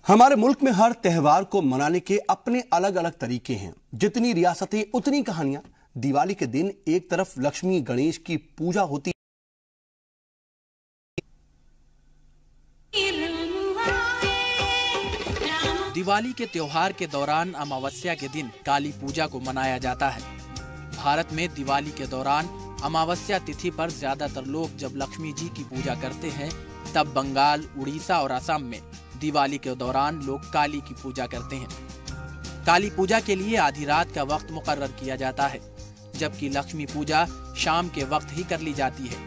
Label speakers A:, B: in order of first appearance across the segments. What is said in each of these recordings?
A: हमारे मुल्क में हर त्योहार को मनाने के अपने अलग अलग तरीके हैं। जितनी रियासतें उतनी कहानियां। दिवाली के दिन एक तरफ लक्ष्मी गणेश की पूजा होती है,
B: दिवाली के त्योहार के दौरान अमावस्या के दिन काली पूजा को मनाया जाता है। भारत में दिवाली के दौरान अमावस्या तिथि पर ज्यादातर लोग जब लक्ष्मी जी की पूजा करते हैं, तब बंगाल, उड़ीसा और असम में दिवाली के दौरान लोग काली की पूजा करते हैं। काली पूजा के लिए आधी रात का वक्त मुकर्रर किया जाता है, जबकि लक्ष्मी पूजा शाम के वक्त ही कर ली जाती है।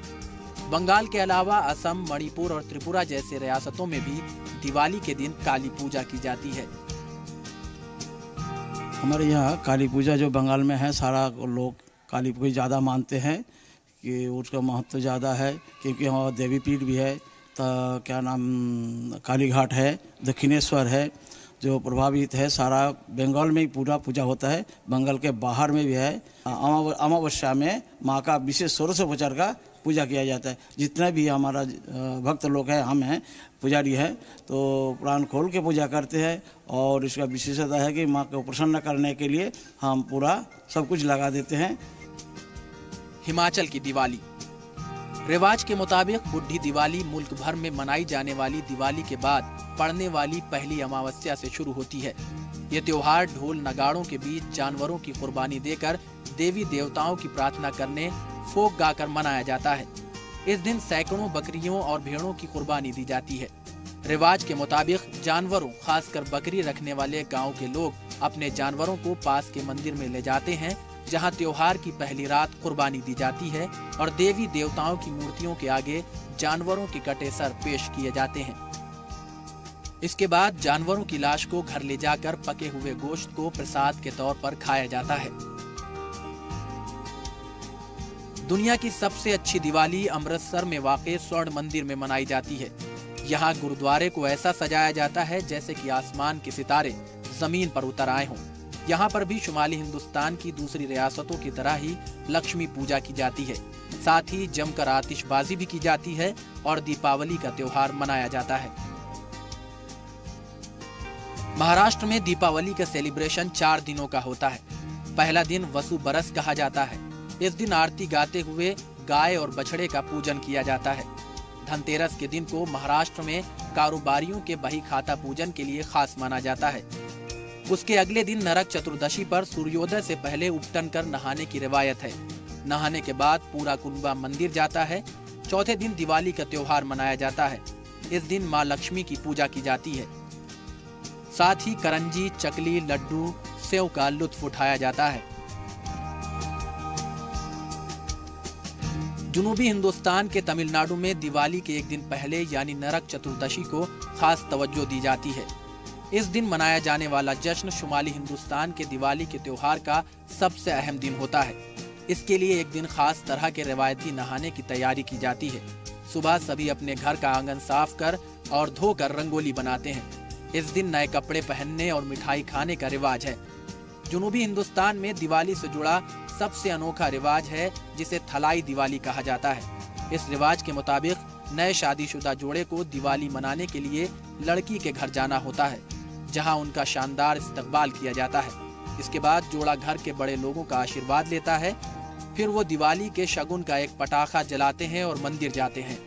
B: बंगाल के अलावा असम, मणिपुर और त्रिपुरा जैसे रियासतों में भी दिवाली के दिन काली पूजा की जाती है।
C: हमारे यहाँ काली पूजा जो बंगाल में है, सारा लोग काली पूजा ज़्यादा मानते हैं कि उसका महत्व ज़्यादा है, क्योंकि वहाँ देवी पीठ भी है, तो क्या नाम काली घाट है, दक्षिणेश्वर है, जो प्रभावित है। सारा बंगाल में ही पूरा पूजा होता है। बंगाल के बाहर में भी है। अमावस्या में माँ का विशेष षोडशोपचार का पूजा किया जाता है। जितना भी हमारा भक्त लोग हैं, हम हैं, पुजारी हैं, तो प्राण खोल के पूजा करते हैं। और इसका विशेषता है कि माँ को प्रसन्न करने के लिए हम पूरा सब कुछ लगा देते हैं।
B: हिमाचल की दिवाली रिवाज के मुताबिक बुढ़ी दिवाली मुल्क भर में मनाई जाने वाली दिवाली के बाद पड़ने वाली पहली अमावस्या से शुरू होती है। ये त्योहार ढोल नगाड़ों के बीच जानवरों की कुर्बानी देकर देवी देवताओं की प्रार्थना करने, फोक गाकर मनाया जाता है। इस दिन सैकड़ों बकरियों और भेड़ों की कुर्बानी दी जाती है। रिवाज के मुताबिक जानवरों, खासकर बकरी रखने वाले गांव के लोग अपने जानवरों को पास के मंदिर में ले जाते हैं, जहां त्योहार की पहली रात कुर्बानी दी जाती है और देवी देवताओं की मूर्तियों के आगे जानवरों के कटे सर पेश किए जाते हैं। इसके बाद जानवरों की लाश को घर ले जाकर पके हुए गोश्त को प्रसाद के तौर पर खाया जाता है। दुनिया की सबसे अच्छी दिवाली अमृतसर में वाक़े स्वर्ण मंदिर में मनाई जाती है। यहाँ गुरुद्वारे को ऐसा सजाया जाता है जैसे कि आसमान के सितारे जमीन पर उतर आए हों। यहाँ पर भी शुमाली हिंदुस्तान की दूसरी रियासतों की तरह ही लक्ष्मी पूजा की जाती है। साथ ही जमकर आतिशबाजी भी की जाती है और दीपावली का त्योहार मनाया जाता है। महाराष्ट्र में दीपावली का सेलिब्रेशन 4 दिनों का होता है। पहला दिन वसु बरस कहा जाता है। इस दिन आरती गाते हुए गाय और बछड़े का पूजन किया जाता है। धनतेरस के दिन को महाराष्ट्र में कारोबारियों के बही खाता पूजन के लिए खास माना जाता है। उसके अगले दिन नरक चतुर्दशी पर सूर्योदय से पहले उपटन कर नहाने की रिवायत है। नहाने के बाद पूरा कुनबा मंदिर जाता है। चौथे दिन दिवाली का त्योहार मनाया जाता है। इस दिन माँ लक्ष्मी की पूजा की जाती है। साथ ही करंजी, चकली, लड्डू, सेव का लुत्फ उठाया जाता है। जनूबी हिंदुस्तान के तमिलनाडु में दिवाली के एक दिन पहले यानी नरक चतुर्दशी को खास तवज्जो दी जाती है। इस दिन मनाया जाने वाला जश्न शुमाली हिंदुस्तान के दिवाली के त्योहार का सबसे अहम दिन होता है। इसके लिए एक दिन खास तरह के रिवायती नहाने की तैयारी की जाती है। सुबह सभी अपने घर का आंगन साफ कर और धोकर रंगोली बनाते हैं। इस दिन नए कपड़े पहनने और मिठाई खाने का रिवाज है। जनूबी हिंदुस्तान में दिवाली से जुड़ा सबसे अनोखा रिवाज है जिसे थलाई दिवाली कहा जाता है। इस रिवाज के मुताबिक नए शादीशुदा जोड़े को दिवाली मनाने के लिए लड़की के घर जाना होता है, जहां उनका शानदार इस्तकबाल किया जाता है। इसके बाद जोड़ा घर के बड़े लोगों का आशीर्वाद लेता है। फिर वो दिवाली के शगुन का एक पटाखा जलाते हैं और मंदिर जाते हैं।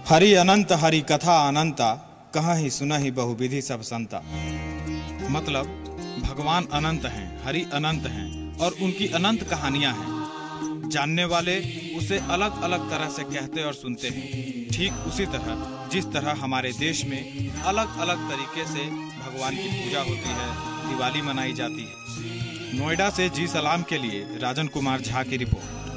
D: हरि अनंत हरि कथा अनंता, कहाँ ही सुना ही बहुविधि सब संता। मतलब भगवान अनंत हैं, हरि अनंत हैं और उनकी अनंत कहानियां हैं। जानने वाले उसे अलग अलग तरह से कहते और सुनते हैं। ठीक उसी तरह जिस तरह हमारे देश में अलग अलग तरीके से भगवान की पूजा होती है, दिवाली मनाई जाती है। नोएडा से जी सलाम के लिए राजन कुमार झा की रिपोर्ट।